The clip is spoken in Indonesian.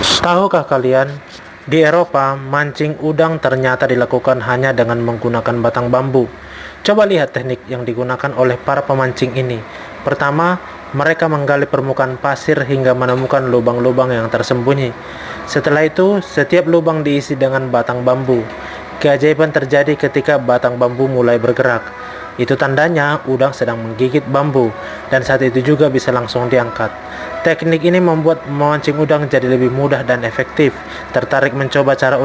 Tahukah kalian, di Eropa, mancing udang ternyata dilakukan hanya dengan menggunakan batang bambu. Coba lihat teknik yang digunakan oleh para pemancing ini. Pertama, mereka menggali permukaan pasir hingga menemukan lubang-lubang yang tersembunyi. Setelah itu, setiap lubang diisi dengan batang bambu. Keajaiban terjadi ketika batang bambu mulai bergerak. Itu tandanya udang sedang menggigit bambu, dan saat itu juga bisa langsung diangkat. Teknik ini membuat memancing udang jadi lebih mudah dan efektif. Tertarik mencoba cara